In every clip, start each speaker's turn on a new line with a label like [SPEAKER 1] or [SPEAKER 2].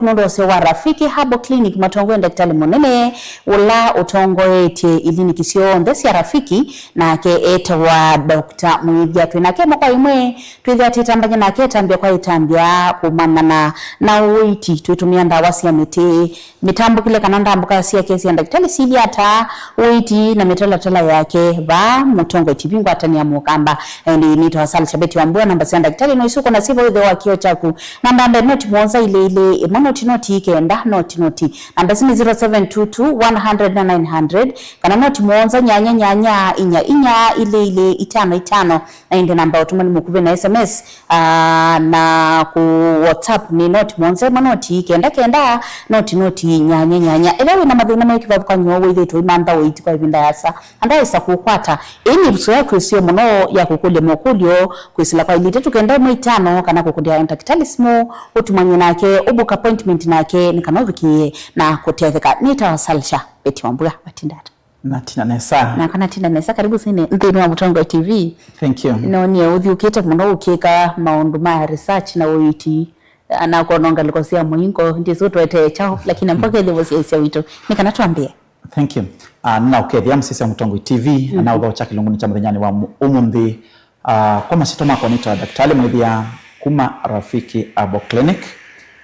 [SPEAKER 1] Nondo se wa Rafiki Herbal Clinic matongo daktari monene ula utongoete ilini kisio ndesi ya Rafiki na ke eta wa Dr. Muigia twinake mokwa imwe twithati tambanya na ke tambia kwa itambia kumana na uiti tuitumia ndawa cia miti mitambo kile kana ndambuka cia kesi ya daktari Silvia ata uiti na metala yake ba mutongo tibingwa atania mukamba ni nito asali chabeti wambua namba cia daktari no isuko na sibo ile wakio chaku namba noti mwanza ile noti kenda noti namba simi 0722 kana noti mwanza nyanya inya ile itano ende namba utumani mukuve na SMS na ku WhatsApp ni noti mwanza noti kenda noti nyanya elewe na madhina mengi kwa nyowe ile to imanda wait kwa ibinda yasa andaye sakukwata ini buso yako sio muno ya kukule mokulyo kwisila kwa ile tukenda mu 5 kana kukudia daktalismo utumanye nake ubuka appointment nake nikanovikie na kutetheka nitawasalisha beti wambua batindata
[SPEAKER 2] Natina Nesa
[SPEAKER 1] na kana Tina Nesa karibu sine ndini wa Mutongo TV.
[SPEAKER 2] Thank you.
[SPEAKER 1] Noni uthi ukita muno ukeka maundu ma research na uiti ana kononga likosia muingo ndizo twete chao lakini mpaka ile vosia wito nikana tuambie.
[SPEAKER 2] Thank you. Na ukethia msisi wa Mutongo TV na udho cha kilunguni cha mthenyani wa umundi kwa masito mako nita daktari Muigia kuma Rafiki Herbal Clinic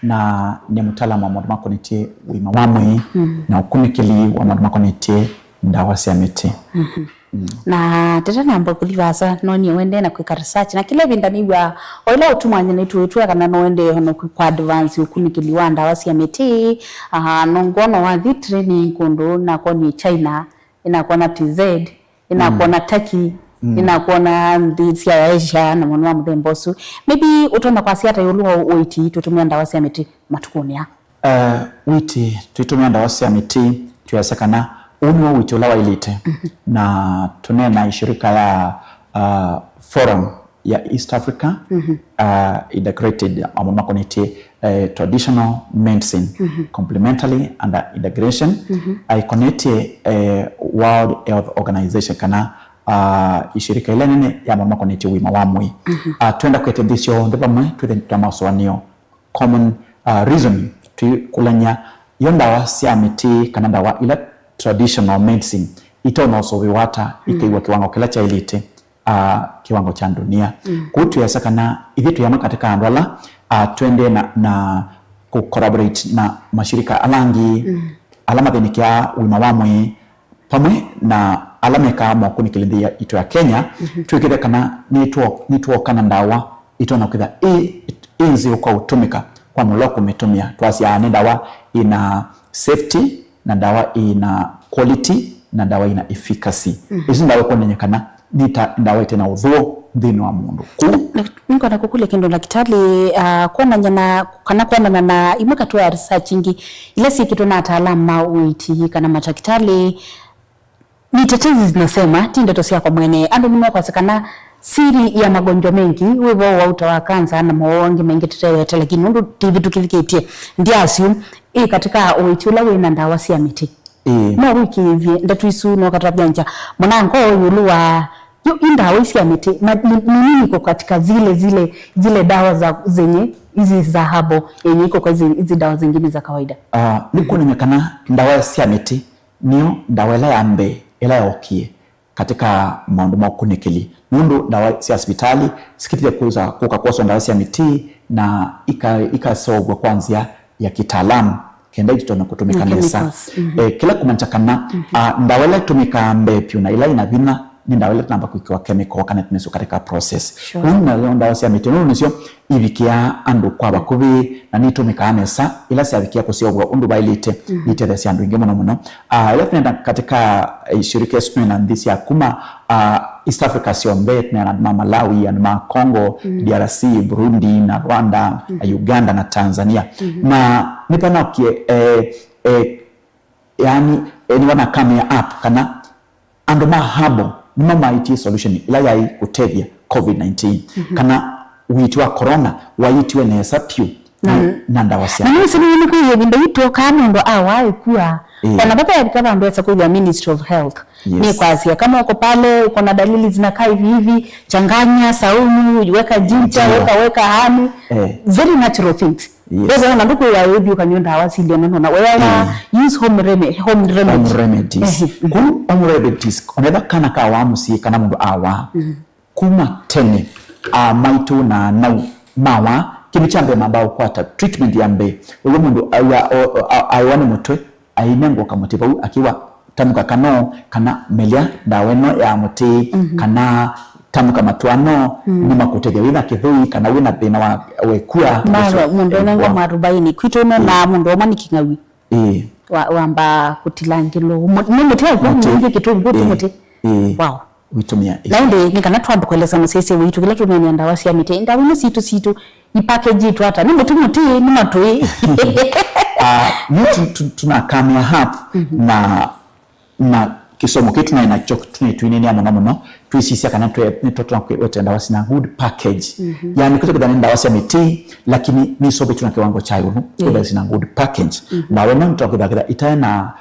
[SPEAKER 2] na ni mtaalamu wa maundu mako nitie wima wamwe na ukunikili wa maundu mako nitie ndawa cia miti.
[SPEAKER 1] Na tete namba kulivasa noni wende na kwika research na kile bindaniwa oila utumanye nitu kana no wende hono kwa advance ukunikiliwa ndawa cia miti nongono wa the training kondo na koni China inakuwa TZ inakuwa Turkey inakuwa ndisi ya Asia na mwana mdembosu maybe utona kwa siata yuluwa uiti tutumia ndawa cia miti matukonia
[SPEAKER 2] uiti tutumia ndawa cia miti tuyasakana unyo wito lawa ilite na tunena shirika ya forum ya East Africa integrated amakoniti traditional medicine complementary and integration ikonete World Health Organization kana ishirika ile nene ya amakoniti wima wamwe twenda kwete disio ndepamwe twende masoanio common reason kulanya yondawa cia miti kana ndawa ila traditional medicine itono so viwata ikiwa kiwango kila cha elite kiwango cha dunia kutu ya sakana idhitu ya katika andwala twende na collaborate na mashirika alangi alama thenikia wima wamwe pamwe na alama kama kunikilindia ito ya Kenya tuikire kana nitwo kana ndawa itona kwitha inzi kwa utumika kwa muloko metumia twasia ndawa ina safety na dawa ina quality na dawa ina efficacy hizo ndawa kuonekana nita ndawa tena udhuo ndino wa mundu
[SPEAKER 1] niko na kukule kendo la kitali kuona nyana kana kuona na imeka tu ya research ingi ile si kitu na ataalamu uiti kana matakitali ni tetezi zinasema tindo tosia kwa mwene ando mimi kwa sakana siri ya magonjwa mengi wewe wa utawa kanza na maongi mengi tutaweta lakini ndo TV tukiliketie ndiasio katika uitula wena ndawa cia miti no wiki hivi ndatuisu no katabanja mwanango yuluwa yo ndawa cia miti nini iko katika zile dawa za zenye hizi za habo yenye iko kwa hizi dawa zingine za kawaida
[SPEAKER 2] niko nimekana ndawa cia miti niyo ndawa ile ambe ila yokie katika maundu makunikili mundu dawa cia hospitali sikitile kuza kukakosa ndawa cia miti na ikasogwa kwanza ya kitaalamu kenda itona kutumika nesa kila kumanchakana ndawele tumika mbepyu na ila ina vina ni ndawele tunamba kuikiwa chemical kana tuneso katika process kuna ndawa cia miti no nisio ibikia andu kwa bakubi na nitumika nesa ila cia bikia kusiogwa undu bailite ite cia andu ingi muno ila tunenda katika shirika yetu na ndisi ya kuma East Africa siombe na Malawi na Congo DRC Burundi na Rwanda Uganda na Tanzania na nipana kie yani ni wana kama app kana andoma habo mama IT solution ila yai kutevia COVID-19 kana uitwa corona waitwe na sapio na ndawa cia
[SPEAKER 1] na nisi ni kuye bindo ito kana ndo awai kuwa na baba yalikaba ambaye sakuja Ministry of Health ni kwa Asia kama uko pale uko na dalili zinakaa hivi changanya saumu weka jinja weka hamu very natural things Wewe na ndugu ya wewe kanyonda wasili na wewe use home remedies.
[SPEAKER 2] Home remedies onetha kana ka wa musi kana mundu awa kuma tene maitu na nau mawa kimi chambe mambao kwata treatment yambe uyo mundu awane mutwe ainengo kamutiba akiwa tamuka kano kana melia daweno ya muti kana tamuka matwano ni makutege wina kithui kana wina thina wa wekua
[SPEAKER 1] mundu nengo marubaini kwitona na mundu omani kingawi wamba kutilangilo muti kwa mungu kitungu muti wow
[SPEAKER 2] witumia
[SPEAKER 1] lainde nikana twambu kueleza musese witu kila tumenya ndawasi ya mite ndawino situ ni package tu hata ni muti ni matui
[SPEAKER 2] tunakamia hapa na kisomo kitu na inacho tunaituinenia muno tuisisia kana twetwa kwetenda wasi na good package yani kutoka ndani ndawasi ya miti lakini ni sobe tuna kiwango cha yunu kwa sina good package na wewe mtakudakira itaena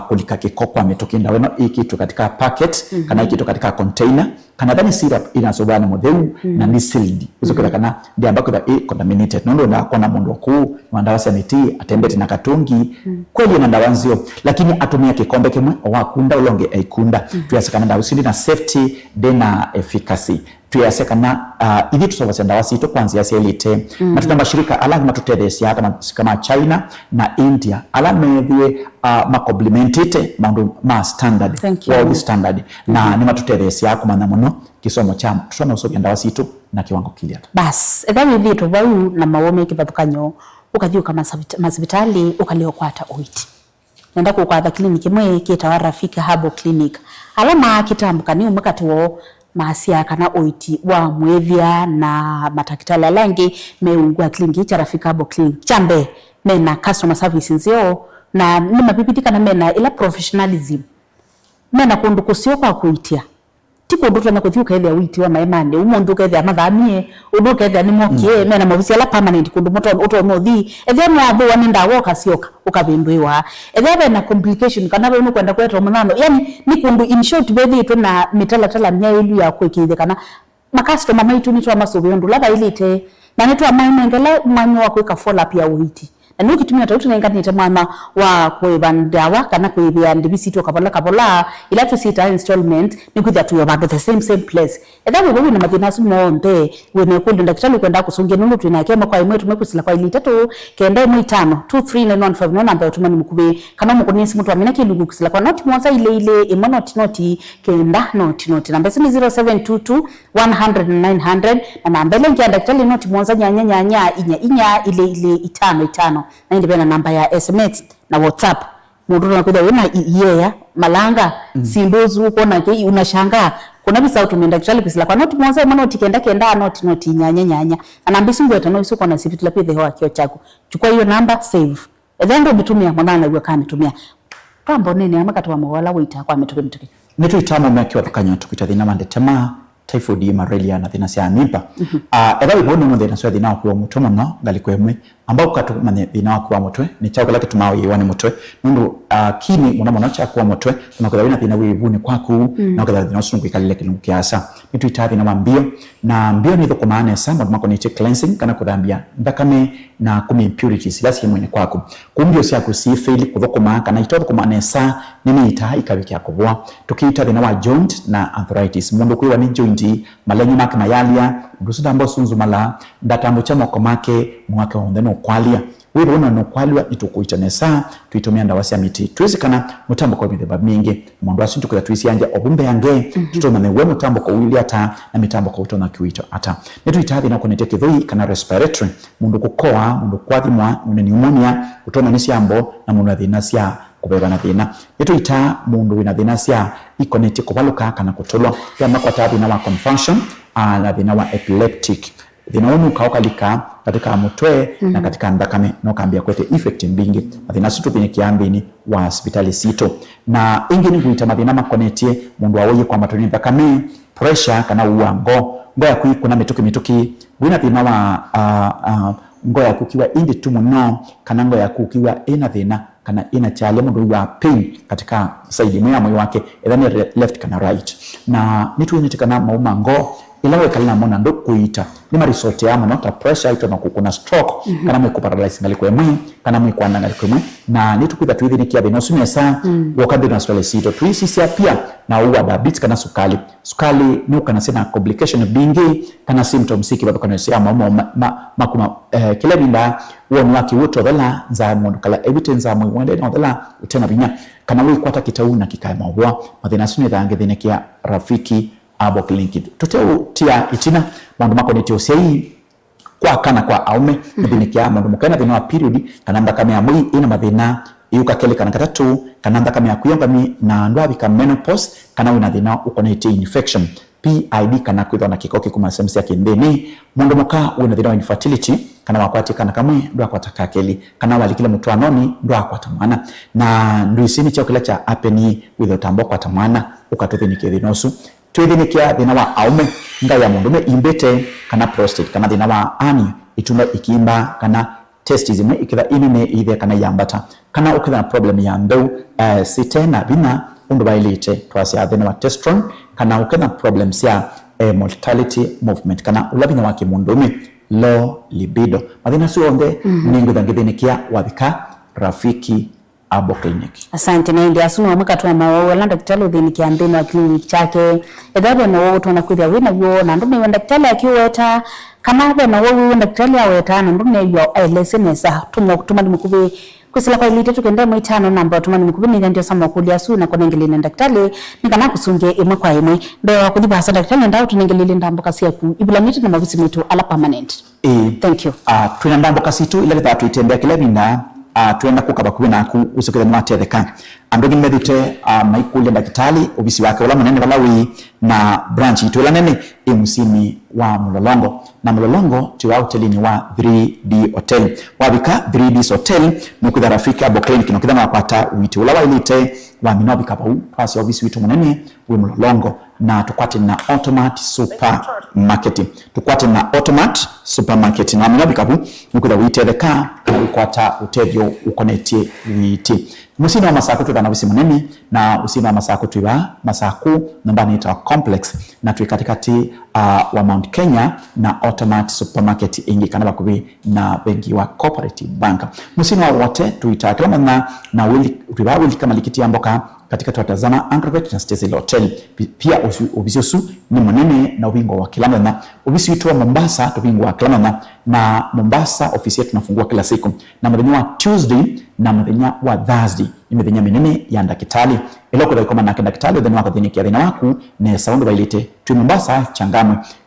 [SPEAKER 2] kulika kikoko ametokinda weno ikitu katika packet kana ikitu katika container kana dhani syrup inasobana modeu na ni sealed uzokera kana ndio ambako da contaminated nondo na kona mundu ku mandawasi ya miti atembete na katungi kweli na ndawanzio lakini atumia kikombe kimwe wakunda ulonge aikunda tuyasekana ndawusindi na safety na efficacy tuyasekana ili tusovasa ndawasi ito kwanza ya selite na tuna mashirika ala matutedesi kama China na India ala medhie makomplementite ma standard world standard na ni matutedesi yako mana muno kisomo cha tusoma usobya ndawasi ito na kiwango kilia
[SPEAKER 1] bas edawi vitu bau na mawome kibatukanyo ukathiu kama masibitali ukalio kwata oiti nenda kukwatha kliniki mwe kita Rafika Herbal Clinic alama kitambuka ni umukati wo maasia kana oiti wa mwevya na matakitala langi meungua kliniki cha Rafika Herbal Clinic chambe mena customer service nzio na ni mapipitika na mena ila professionalism mena kundu kusio kwa kuitia tiko ndoto na kuthiuka ile witi wa maemande umundu kethe mathamie undu kethe ni mokie mena mobisi ala permanent kundu moto oto mothi ethe mwabu waninda woka sioka ukabindwiwa ethe na complication kana we no kwenda kwetwa munano yani ni kundu in short bethi tu na mitala mnyailu ya kwekithe kana makastoma maitu ni twa masobe ndu laba ilite na ni twa maimengela manyo wa kweka follow up ya witi na nuki tumia tautu na ingani mwana wa kuebandawa kana kuebia ndibisi to kabola ila to sita installment ni kuja tu yobando the same place etha wewe na mathina sumo mbe we ne kundu ndakitali kwenda kusungia nulu tunakema kwa imwe tumekusila kwa ilitatu kenda imwe 5 23915 no namba tumani mukube kana mukunisi mtu amina kilungu kusila kwa not mwanza ile imwe not kenda not namba 0722 100 na namba ile ngia ndakitali not mwanza nyanya inya ile 5 na ndibena namba ya SMS na WhatsApp mundu nakuja wena yeye malanga sindozu uko na ke unashanga kuna bisa utumenda actually bisila kwa not mwanza maana utikenda not nyanya anambisi ngweta no isuko na sifitu la pide hewa kio chako chukua hiyo namba save ethendo bitumia mwana gwe kana tumia pambo nene amakatwa mawala wita kwa mituke
[SPEAKER 2] netu itamo mekiwa tukanya tukita thina mandetema typhoid malaria na thina cia mimba etha ibono no thina cia thina kwa mutwe no ngalikwemwe ambao katumane thina kwa mutwe ni chako lake tumawe wane mutwe nundu kini mwana cha kwa mutwe tunakola wina thina wibuni kwaku na kadha thina usungu ikalile kilungu kiasa nitu itathi na mbio na mbio ni thoko maana sana mako ni cleansing kana kudambia ndakame na kumi impurities lasi mwene kwako kumbio cia kusifili kuthoko maana kana itoko maana sa nini ita ikabiki yakobwa tukiita thina wa joint na arthritis mundu kuwa ni joint malenyi make mayalia ndusuda ambao sunzu mala ndatambo cha moko make mwake onde no kwalia wiro no kwalia itukuitanesa tuitumia ndawasi ya miti tuwezekana mutambo kwa mithemba mingi mundu asintu kwa tuisi anja obumbe yange tutomane we mutambo kwa wili ata na mitambo kwa utona kiwito ata netu itathi na kunete kithoi kana respiratory mundu kukoa mundu kwathimwa mundu pneumonia utona nisi ambo na mundu athina cia kubeba na thina yetu ita mundu wina thina cia ikoneti kubaluka kana kutolwa ya makwata thina wa confusion na thina wa epileptic thina umu kaukalika katika mutwe na katika ndakame no kambia kwete effect mbingi thina situ penye kiambini wa hospitali sito na ingini kuita mathina makonetie mundu awoye kwa matoni ndakame pressure kana uango ngoya kuna mituki wina thina wa ngoya kukiwa indi tu muno kana ngoya kukiwa ina thina kana ina chale mundu wa pain katika side moyo wake either left kana right na nitu nitikana mauma ngo ilawe kalina mona ndo kuita ni result ya mona ta pressure ito na kuna stroke kana mwe ku paralyze ngali kwemwe kana mwe kwa ngali kwemwe na nitu kwitha tuithi ni kia thino sumesa wakati na swale sito tuisisia pia na uwa diabetes kana sukali no kana sina complication bingi kana symptoms siki bado kana sia makuma kila binda wonu waki woto dala za mundu kala evidence za mwe wende na dala utena binya kana we kwata kitau na kikae mabwa mathina sune thange thine kia rafiki abo clinic tuteu tia itina mundu mako ni tiosei kwa kana kwa aume mathina kia mundu mukana thina wa period kana mbaka ya mwi ina mathina yuka kele kana katatu kana mbaka ya kuyonga mi na ndwabi ka menopause kana wina thina ukonete infection PID kana kwitha na kikoki kuma semsi ya kindeni mundu muka wina thina wa infertility kana wakwati kana kamwe ndo akwata kakeli kana wali kila mtu anoni ndo akwata mwana na ndo isini chao kila cha apeni without ambo kwa mwana ukatuthinike thinosu twithinikia thina wa aume nga ya mundume imbete kana prostate kana thina wa ani ituma ikimba kana testis imwe ikitha inene ithe kana yambata kana ukitha problem ya mbeu sitena bina undu bailite twasya thina wa testosterone kana ukitha problems ya mortality movement kana ulabina wa kimundume low libido mathina suonde ningu thangithinikia wathika rafiki abo clinic.
[SPEAKER 1] Asante na ndio asunu amaka tu mawo la daktari uthinikia mbeno wa clinic chake edabo na wo tuna kwithia wina yo na ndume wa daktari akiweta kana be na wo daktari aweta na ndume yo lesenesa tuma mukube kusila kwa ilite tukenda mwitano namba tuma mukube ni ndio sama kulia su na konengele na daktari nikana kusunge imwe kwa imwe be wa kudiba hasa daktari ndao tunengele ndambo kasi yaku ibula miti na mabisi mitu ala permanent. Thank you.
[SPEAKER 2] Tuna ndambo kasi tu ile tatu itembea kila binda tuenda kukaba kubina ku usokeza mwatetheka andogi medite maikule daktari obisi wake wala munene walawi na branch itwela nene imusini wa Mulolongo na Mulolongo tuwa hotelini wa 3D Hotel wabika 3D Hotel nukudha rafiki abo clinic nukudha mwapata witi wala ilite wa minobi kapa pasi obisi witu munene wa Mulolongo na tukwate na Automat Supermarket Supermarket na minobi kapu nukudha wite theka ukwata utevyo ukonetie witi musini wa masako tuwa na wisi munene na usini wa masako tuwa masako nambani ita complex na tuwa katikati wa Mount Kenya na Automat Supermarket ingi kanaba kubi na bengi wa Cooperative Bank musini wa wote tuita kilama na wili kama likiti amboka katika tuwatazama Angrovet na Stacey Hotel pia ubisiusu ni munene na ubingo wa kilama na ubisi wituwa Mombasa ubingo wa kilama na Mombasa ofisi yetu tunafungua kila siku na madhenya wa Tuesday na madhenya wa Thursday ni madhenya minene ya ndakitali iloko da ikoma na ndakitali udheni waka dhini kia dhina waku ne saundu bailite tu Mombasa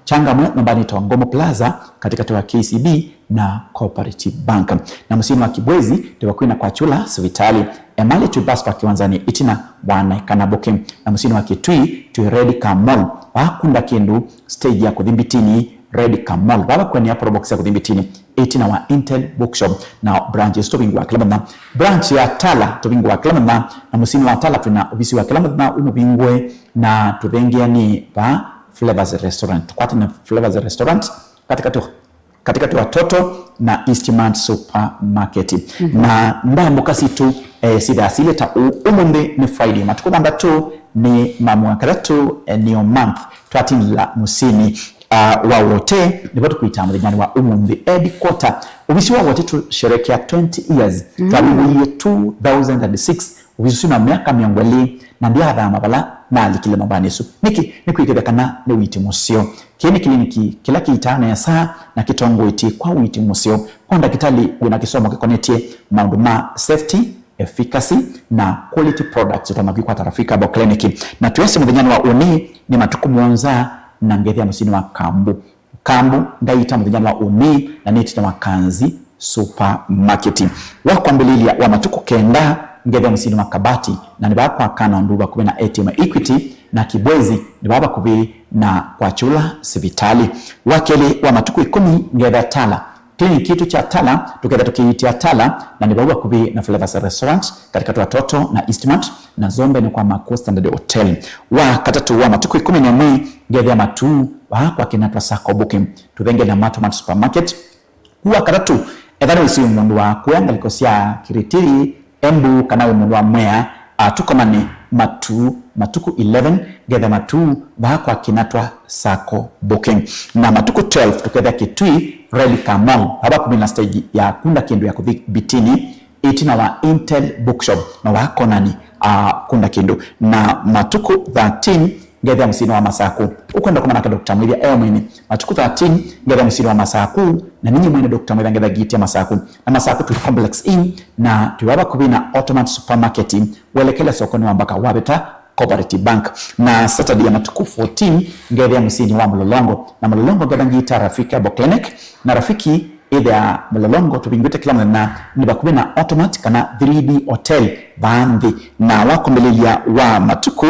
[SPEAKER 2] changamwe nambani toa Ngomo Plaza katika tuwa KCB na Cooperative Bank na musini wa Kibwezi tuwa kuina kwa chula sivitali emali tu bus park kiwanzani itina wana kanaboke na musini wa Kitui tu Red Car Mall wakunda kindu stage ya kudhimbitini Red Car Mall baba kwenye ya probox ya kudhimbitini itina wa Intel Bookshop na branches tobingu wa Kilamana branch ya Tala tobingu wa Kilamana na musini wa Tala tuna ubisi wa Kilamana umubingwe na tuvengia ni pa Flavors Restaurant tukwati na Flavors Restaurant katika tu watoto na Eastmart Supermarket na ndambo kasi tu sida asileta umunde ni Friday matukubanda tu ni mamuakadatu ni month tuatini la musini wa wote ni watu kuitamu dhijani wa umunde headquarter ubisi wa wote tu sherekea 20 years tuabibu ye 2006 ubisi na miaka miongweli na ndia hadha mabala na alikile mabanesu niku ikidekana ni witi musio kini kliniki kila kiitana ya saa na kitongo iti kwa witi musio kwa ndakitali wina kisomo kikonetie maunduma safety efficacy na quality products utamagikwa tarafika abo kliniki na tuyasi mdhinyani wa uni ni matuku mwonza na ngethi ya musini wa kambu ndaita mdhinyani wa uni na niti na wakanzi supermarket wako ambililia wa matuku kenda ngethi ya musini wa kabati na nibaba kwa kana nduba kube na ATM Equity na Kibwezi nibaba kube na kwa chula sivitali wakeli wa matuku 10 ngethi ya Tala kliniki kitu cha Tala tukenda tukiitia Tala na nibaba kube na Flavors Restaurant katika tu watoto na Eastmart na Zombe ni kwa Marco Standard Hotel wa katatu wa matuku 10 na mwi ngethi ya matu wa kwa kinatwa Sako Booking tudhenge na Automat Supermarket wa katatu edhani wisi mundu wa kuenga likosia kiritiri embu kana mundu wa mwea tukomane matuku 11 getha matu bakwa kinatwa sako booking na matuku 12 tuketha kitui ready kamong haba kumina stage ya kunda kindu ya kuthibitini itina wa Intel bookshop na wako nani kunda kindu na matuku 13 getha msini wa masaku ukwenda kumana ka Dr. Mwithia mwini matuku 13 getha msini wa masaku na ninyi mwene Dr. Mwithia getha giti ya masaku na masaku tu complex in na tuwaba kubina automat supermarket welekele sokoni wambaka wabeta Cooperative Bank na Saturday ya matuku 14 getha msini wa Mlolongo na Mlolongo getha ngita Rafiki Abo Clinic na Rafiki either Mlolongo tubingwite kila mwana nibakubina automatic na 3D hotel bandi na wako mbelelia wa matuku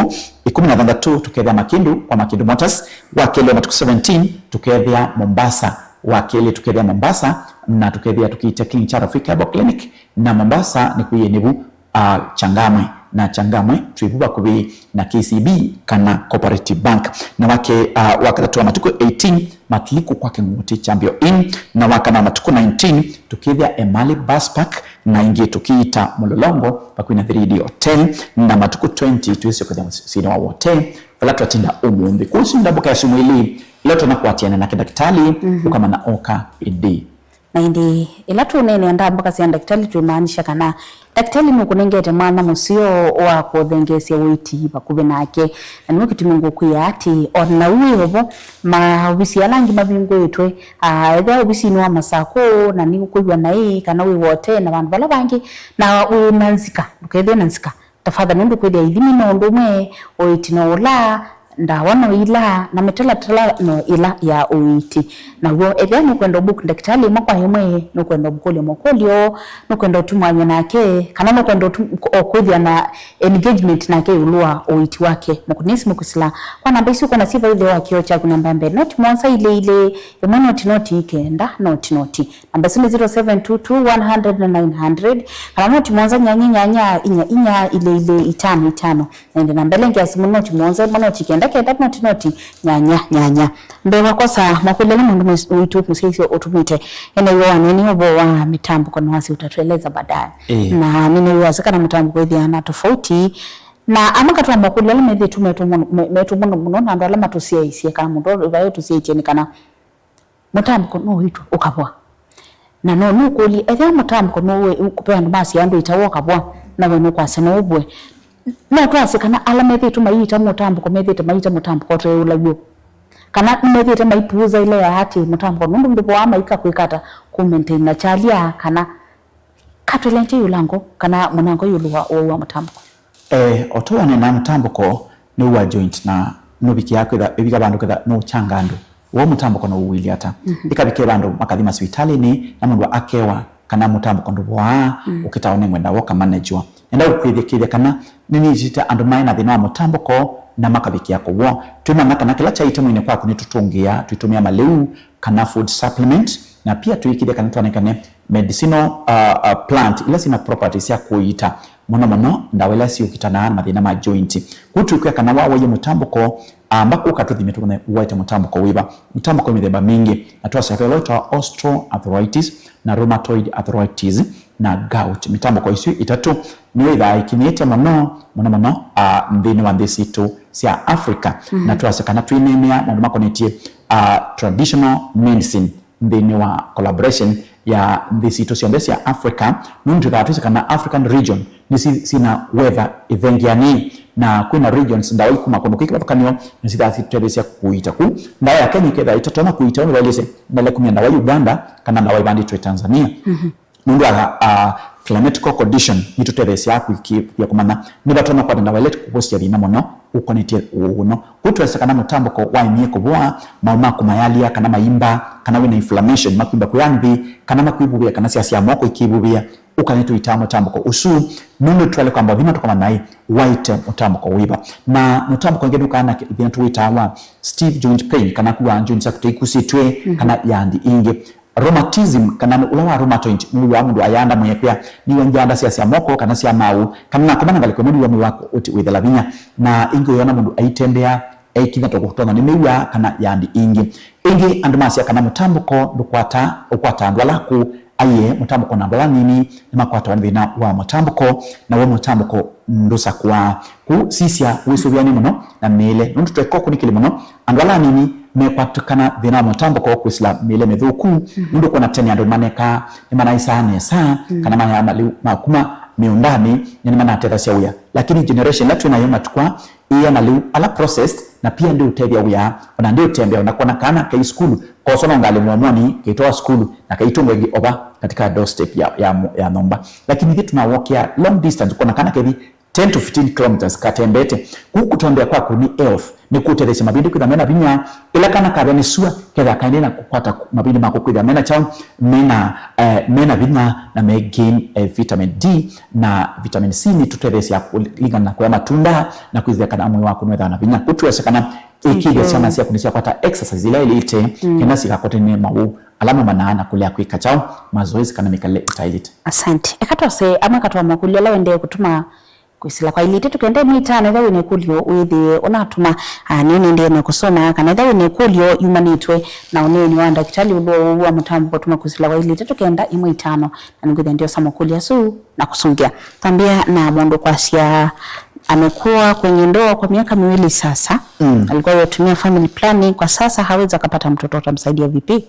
[SPEAKER 2] 13 tukethia Makindu kwa Makindu Motors wakele matuku 17 tukethia Mombasa wakele tukethia Mombasa na tukethia tukiita Clean Cha Rafiki Abo Clinic na Mombasa ni kuye nibu Changamwe na Changamwe tuibuba kubi na KCB kana Cooperative Bank na wake wakatatua matuku 18 matliku kwa Kengoti Champion Inn na wakana matuku 19 tukithia Emali Bus Park na ingie tukiita Mlolongo pakwina 3D Hotel na matuku 20 tuweze kwa sini wa hotel wala tuatinda umumbi kuhusu ndabuka ya sumwili leo tunakuatiana na kidaktari ukama na oka idi
[SPEAKER 1] na indi ila tunene anda mpaka si daktari tuimaanisha kana daktari nukunengete mwana musio wa kuthengesia witi bakube nake na niwe kitumungu kuya ati ona uyobo ma ubisi alangi mabingo yetwe ega ubisi ni wa masako na ni kuywa naye kana we wote na bantu bala bangi na unanzika ukede nanzika tafadhali ndu kwede idhimi no ndumwe oiti no la ndawano ila na metala no ila ya uiti na wo edeni kwenda book daktari mwa yemwe no kwenda bukoli mokolio no kwenda tumanya nake kana no kwenda okuthia na engagement nake ulua uiti wake mukunisi mukusila kwa namba isi uko na sifa ile wakio cha kunamba mbe not monsa ile yemwe not ikenda not namba 0722 kana not monza nyanya inya ile itano nende namba lengi asimu not monza ikenda kenda not nyanya mbewa kosa makulele mundu uitu musisi otumite ene yo nini obo wa mitambo kwa nwasi utatueleza baadaye na nini yo asaka mitambo kwa ana tofauti na amaka tu makulele medhi tumetu muno na ndo alama tusie kana mundo bayo tusie cheni kana mutambo kwa no itu ukabwa na no nukuli etha mutambo kwa no kupewa ndumasi yandu itawo kabwa na wenu kwa sene obwe na twase kana alamete tumaita mutambo ko methete maita mutambo ko treulagyo kana methete maipuza ile ya hati mutambo nundu ndipo ama ikakwikata ku maintain na chalia kana katulente yulango kana munango yuluwa wa mutambo
[SPEAKER 2] otowa na mutambo ko ni wa joint na nubiki yako da biga bandu kada no changando wo mutambo ko no uwili ata ikabike bandu makadhima hospitali ni na mundu akewa kana mutambo ko ndubwa ukitaone mwenda woka manager enda ukwithikithia kana nini jita andumaina thina mutambo ko na makabiki yako wo twimana kana kila cha itemwe kwa kunitutungia tuitumia maleu kana food supplement na pia tuikithia kana twanekane medicinal plant ila sina properties ya kuita mono ndawela si ukitana mathina ma joint kutu kwa kana wawo ye mutambo ko ambako katuthimetune waita mutambo ko wiba mutambo ko mithemba mingi atwa several osteoarthritis na rheumatoid arthritis na gout mitambo ko isu itatu niwe tha ikinyete mono ndini wa thisi tu sia Africa na twasakana twinemea mundu makonetie traditional medicine ndini wa collaboration ya thisi tu sia Africa nundu twasakana African region nisi sina weather evengiani na kuna regions ndawi kuma kono kikira bakanyo nisithasi twebesia kuita ku ndaye akenyi ketha itatona kuita no walese ndale kumenda wa Uganda kana na wa bandi twe Tanzania nundu climatic condition nitutebesia ya kumana nibatona kwa nda walete kupostia bina mono ukonetie uno kutwesa kana mutambo ko waimie ko bwa mauma kumayalia kana maimba kana wina inflammation makwimba kuyambi kana makwibubia kana siasia moko ikibubia ukanetu itamo tambo ko usu nundu twale kwamba vima tukama nai white mutambo ko wiba na mutambo ko ngedu kana bina tuitawa Steve joint pain kana kuwa joint sakutekusitwe kana yandi inge rheumatism kana ulawa rheumatoid mulu wa mundu ayanda mwenye pia niwe njanda sia moko kana sia mau kana nakomana ngaliko mundu wa mulu wako with lavinya na ingo yona mundu aitembea ekina tokutonga nimewa kana yandi ingi andumasi kana mutambo ko ukwata ndwala ku aye mutambuko na bala nini nimakwata thina wa mutambuko na we mutambuko ndusa kwa ku sisia wisubiani muno na mele nundu tweko kunikili muno andwala nini mekwatukana thina wa mutambuko kwisila mele methuku nundu kuna teni andu maneka nimana isane sa kana manya mali makuma miundani ni maana atethacia uya lakini generation latu na yoma tukwa iya na liu ala processed na pia ndio utethia uya ona ndio tembea unakona kana kai school kwa sona ngali mwamoni kitoa school na kaitungwe oba katika doorstep ya nomba lakini kitu na walk ya long distance kuna kana kevi 10 to 15 kilometers katembete kukutembea kwako ni elf ni kutethecia mabindi kwitha mena binya ila kana kabene sua ketha kaendena kukwata mabindi mako kwitha mena chao mena binya na me gain vitamin D na vitamin C ni tutethecia kulingana na kwa matunda na kwithia kana moyo wako nwetha na binya kutuwesekana ikige sana cia kunisia kwata exercise ile ilite kena sikakote ni mau alama manana kulia kwika chao mazoezi kana mikale itailite.
[SPEAKER 1] Asante ekatose ama katwa makulia lawe ndeye kutuma kwisila kwa ilite tukende mitano thawe ne kulio withi onatuma nini ndiye ne kusona kana thawe ne kulio yumanitwe na oneni wa daktari ulo wa mutambo tuma kwisila kwa ilite tukenda imwe itano na nguthe ndio sama kulia su na kusungia tambia na mondo kwasia amekuwa kwenye ndoa kwa miaka 2 sasa alikuwa yatumia family planning kwa sasa hawezi kupata mtoto atamsaidia vipi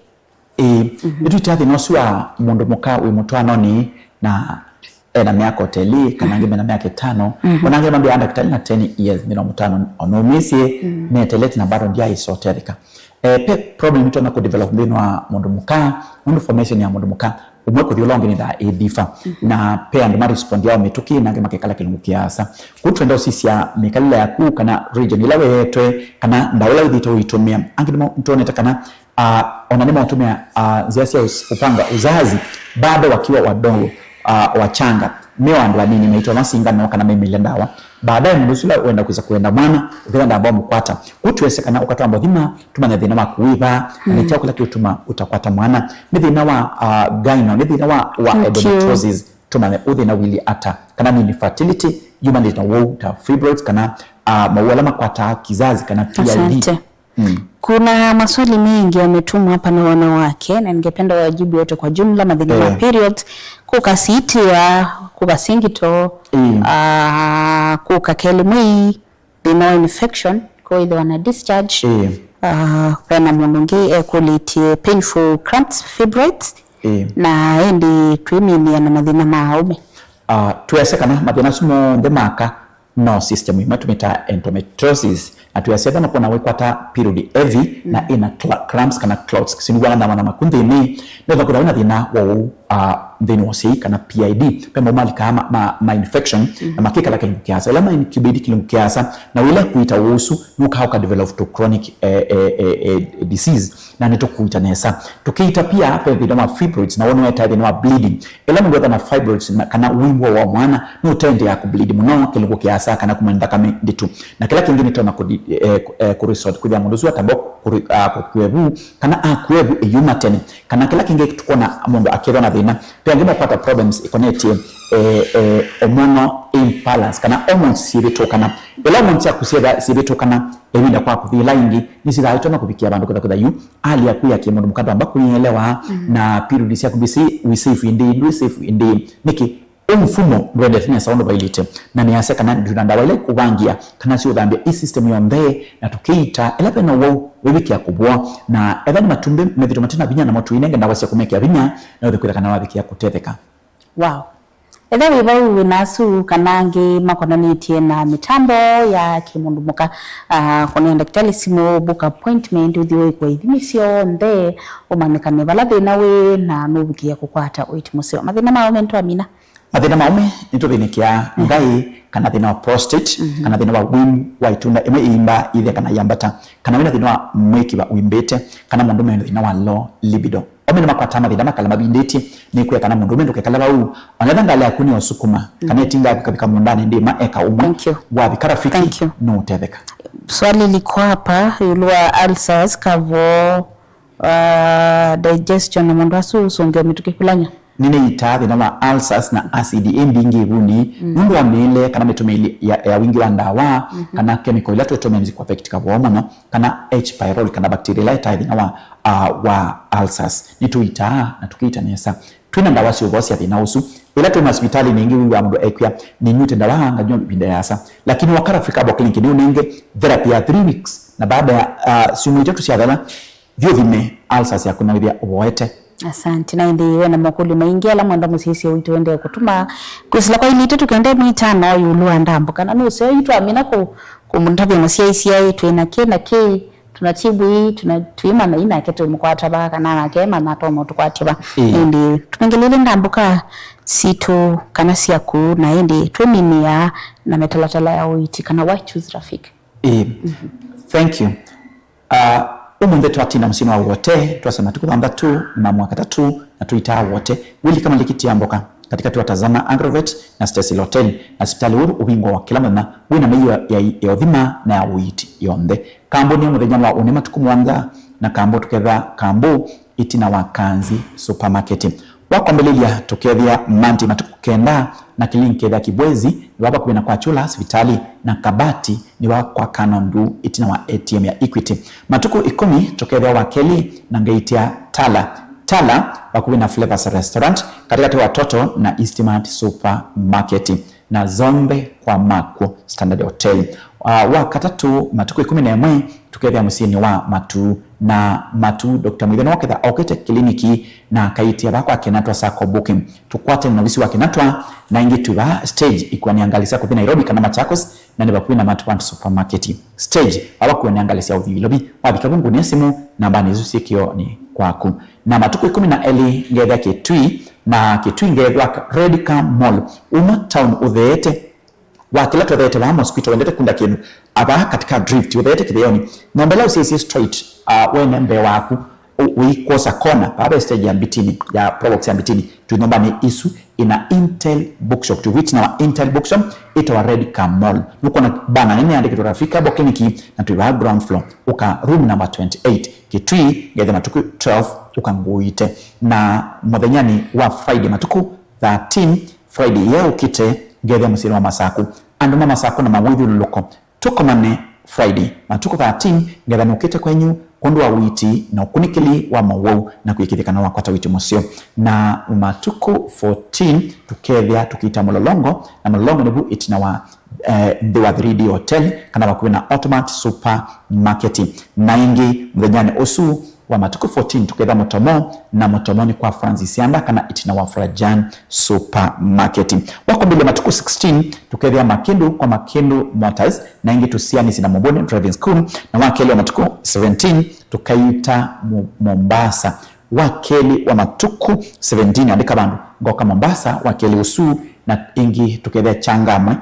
[SPEAKER 2] itu itathi no sua mundu muka wi mutwano ni na miaka hoteli kana ngime na miaka 5 onange mambo ya daktari na 10 years mino mutano onomisi ne teleti na bado ndia esoterica pe problem ito na ku develop mbinu wa mundu muka mundu formation ya mundu muka umwe kuthilonge ni da edifa na pe and ma respond yao mituki na ngema kekala kilungu kiasa kutwenda sisi ya mikalila ya ku kana region ila wetwe kana ndawala udito itumia angimo mtone takana onanema utumia ziasi upanga uzazi bado wakiwa wadogo wachanga meo andwa nini meitwa masinga na kana mimi ndawa baadaye mnusula uenda kuenda mwana uthenda ambao mkwata kutuwesekana ukatwamba thima tumanya thina wa kuiva na chao kila kitu utakwata mwana ni thina wa gyno ni thina wa endometriosis tumanya uthina wili ata kana ni fertility human is no fibroids kana mawala makwata kizazi kana PID.
[SPEAKER 1] Kuna maswali mengi yametumwa hapa na wanawake na ningependa wajibu yote kwa jumla madhina ya period kukasitia kukasingito kukakelimui bino infection kwa ile wana discharge kana munungi quality painful cramps fibroids na endi twimini ya madhina maume
[SPEAKER 2] tuyasekana madhina sumo ndemaka no system imatumita endometriosis na tuyasema na kuna wekwata period heavy na ina cramps kana clots sinugwana na makundi ni ndio kuna thina wa then wasi kana PID pembe mali kama ma infection na makika la kilungu kiasa ila ma incubate kilungu kiasa na wile kuita usu nuka hauka develop to chronic disease na nito kuita nesa tukiita pia hapa vidoma fibroids na wano ita thina wa bleeding ila mngweta na fibroids kana wimbo wa mwana no tende ya kubleed muno kilungu kiasa kana kumenda kama ditu na kila kingine tona ku resort kuja mundu zwa tambo kuebu kana akuebu eyumatene kana kila kingine tukona mundu akira na thina pia ngima pata problems ikoneti hormonal imbalance kana hormones sibitokana ela hormones yakusiba sibitokana ebinda kwa kuthila ingi nisitha itona kubikia bandu kutha yu ali yakuya kimundu mukado ambako nielewa na period ya kubisi we safe indeed niki mfumo mwende tena saundo bailite na niaseka na ndunda wale kubangia kana sio dhambia hii system yombe na tukiita elape na wo webiki ya kubwa na evani matumbe methito matena binya na motu inenge na wasia kumekea binya na uthikuira kana wabiki ya kutetheka
[SPEAKER 1] wow edawe bau nasu kanange makonanitie na mitambo ya kimundu muka kone daktari simo book appointment uthiwe kwa ithimisio nde umanekane balade nawe na nubiki ya kukwata uitimusio mathina maume ntwa mina mathina maume nituvinikia ngai kana thina wa prostate kana thina wa womb wa itunda ime imba ile kana yambata kana wina thina wa mweki wa uimbete kana mundu mena thina wa low libido omena makwata mathina makala mabindeti ni kuya kana mundu mendo kekala bau onatha ngale akuni osukuma kana itinga kabika mundane ndi maeka umwe wa bikarafiki no tetheka swali liko hapa yulwa ulcers kavo digestion na mundu asu songe mitukikulanya nini itathi na ulcers na acid mbingi ibuni mundu amele kana metumeli ya wingi wa ndawa kana chemical ila tutomemzi kwa affect ka woma kana H pylori kana bacteria itathi na wa ulcers nituita na tukiita nesa
[SPEAKER 2] twina ndawa cio bosia thina usu ila tu hospitali ningi wa mundu ekwia ni nyute ndawa hanga nyo bidayasa lakini wakara Africa Herbal Clinic ni unenge therapy ya 3 weeks na baada ya simu itatu cia dhala vyo vime alsas ya kuna withia oboete.
[SPEAKER 1] Asante na ndi wena makuli maingi ala mwanda musisi uitu ende kutuma kusila kwa ilite tukende mitano yulu andambo kana no so itu amina kumuntabya musiaisia twena kena ke tunatibu hii tunatuima na ina ketu mkwata ba kana na kema na tomo tukwatiba ndi tumengelele ndambuka situ kana siaku na ndi tweminia na metalatala ya uiti kana white choose Rafiki.
[SPEAKER 2] Thank you. Umunde twatina msino wa wote twasema tukuthamba tu na mwaka tatu na tuita wote wili kama likiti amboka katika tuwatazama Agrovet na Cecil Hotel na hospitali huru ubingwa wa kila mwana wina meyo ya udhima na ya uiti yonde kambo ni muthenya wa unema tukumwanga na kambo tuketha kambo itina wa Kanzi supermarket wakwambelelia tukethia manti matukukenda na kilinki ya Kibwezi ni wapa kubina kwa Chula hospitali na Kabati ni wapa kwa Kanondu itina wa ATM ya Equity matuku 10 tukethia wakeli na ngeitia Tala wakubina Flavors Restaurant katika watoto na Eastmart Supermarket na Zombe kwa Mako Standard Hotel wakatatu matuku 11 tukethia musini wa Matu Dr. Mwitheno waketha okete kliniki na kaiti abako akenatwa sako booking tukwate na visi wakenatwa na ingi tuba stage ikwani angalisia kuthi Nairobi kana Machakos na nibakuina Matu Supermarket stage abako ni angalisia uthi lobi wabikabungu ni simu namba ni zusikio ni kwaku na matuku 10 ngedha Kitui ngedha Redcar Mall Town utheete wakila tuwathete wa hospital wendete kunda kinu aba katika drift utheete kitheyoni nombela usisi straight wene mbe waku uikosa kona baba stage ya Mbitini ya Probox ya Mbitini tuinomba ni isu ina Intel Bookshop to which na Intel Bookshop ito wa Redcar Mall nuko na bana nene andike to Africa Herbal Clinic na tuwa ground floor uka room number 28 Kitui ngedha matuku 12 ukanguite na muthenyani wa Friday matuku 13 Friday ya ukite ngedha musiri wa masaku anduma masaku na mawithu luloko tukomane Friday matuku 13 ngedha nukite kwenyu kondo wa witi na ukunikili wa mawau na kuikithikana wa kwata witi musio na matuku 14 tukethia tukita Mulolongo na Mulolongo nibu itina wa Ndewa 3D Hotel kana wakuwe na Automat Supermarket na ingi mdhenyane osu wa matuku 14 tuketha Motomo na Motomoni kwa Francis Yanda kana itina wa Frajan Supermarket wako mbele matuku 16 tukethia Makindu kwa Makindu Motors na ingi tusiani na Mobone Driving School na wakeli wa matuku 17 tukaita Mombasa wakeli wa matuku 17 andika bandu ngoka Mombasa wakeli usu na ingi tukethia Changamwe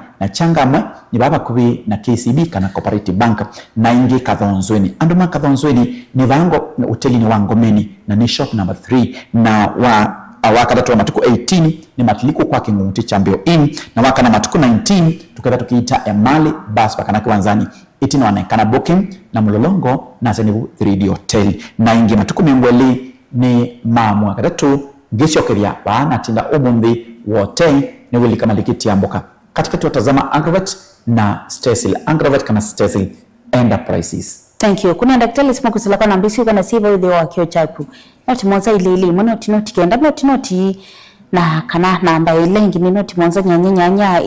[SPEAKER 2] ni baba kubi na KCB kana Cooperative Bank na ingi Kathonzweni anduma Kathonzweni ni vango hoteli ni Wangomeni na ni shop number 3 na wakatatu wa matuku 18 ni matiliko kwa Kingunguti Chambio Inn na wakana matuku 19 tuketha tukiita Emali Bus pakana Kiwanzani itina wanekana booking na Mulolongo na Zenibu 3D Hotel na ingi matuku miongweli ni mamu wakatatu ngisiokeria wana tinda umundi wote ni wili kama likiti amboka katika tuwatazama Agrovet na Cecil Agrovet kana Cecil Enterprises.
[SPEAKER 1] Thank you. Kuna daktari simu kusilaka na mbisi kana siva udhe wa kio chapu noti mwanza ili noti kenda noti na kana namba ilengi ni noti mwanza nyanya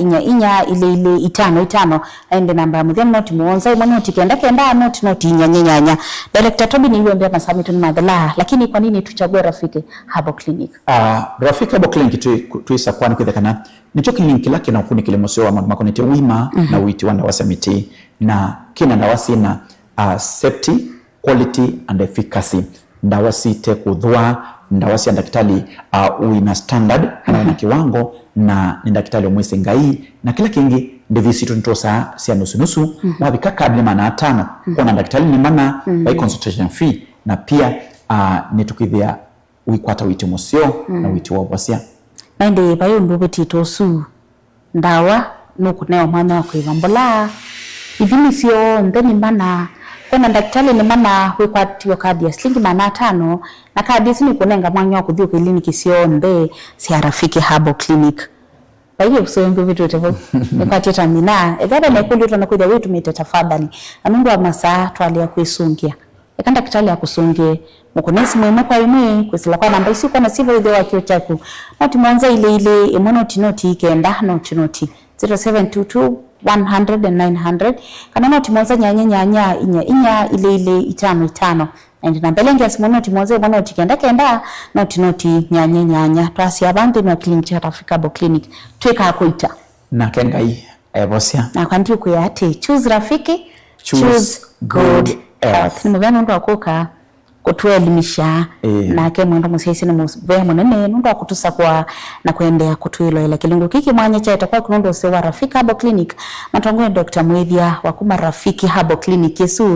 [SPEAKER 1] ile itano ende namba mudhiam noti mwanza noti kenda noti nyanya Director Toby ni yuambia masami tuni madhala lakini kwa nini tuchague Rafiki Herbal Clinic?
[SPEAKER 2] Rafiki Herbal Clinic tuisa kwani kwithekana nicho kliniki lake na ukuni kile museo wa makonete wima na uiti wanda wasamiti na kina ndawasi na safety, quality and efficacy ndawasi te kuthwa ndawasi ya daktari uina standard na kiwango na ni daktari omwese ngai na kila kingi ndivisi tuntosa sia nusu wabika kadri mana 5 kwa daktari ni mana by consultation fee na pia nitukithia uikwata witi musio na witi wa wasia
[SPEAKER 1] na ndi bayo ndubeti tosu ndawa nukuneo mwana wa kuivambola ivini sio ndeni mana kuna daktari ni mana wikwatiyo kadi ya shilingi 500 na kadi sini kunenga mwanya wa kuthio kliniki sio mbe si Rafiki Herbal Clinic bayo kusombe vitu tevo nikati tamina edada mekundi tunakuja wetu mite tafadhali anundu wa masaa twali ya kuisungia ekanda kitali akusunge mukonesi mwema kwa imwe kusila kwa namba isi kwa na sivyo idhe wa kio chaku noti mwanza ile noti ikenda noti 0722 100 and 900 kana noti mwanza nyanya inya ile itano and nambele ngia simu noti mwanza noti kenda noti nyanya twasi abandi na clinic ya Africa Herbal Clinic tweka akuita
[SPEAKER 2] na kenga hii bosia
[SPEAKER 1] na kwanti kuyate choose rafiki choose good health nimebana ndo akoka kutuelimisha na ke mwendo musisi na musbe munene ndo akutusa kwa na kuendea kutuilo ile kilingo kiki mwanya cha itakuwa kunondo sewa Rafiki Herbal Clinic matangwe Dr. Mwethia wakuma Rafiki Herbal Clinic Yesu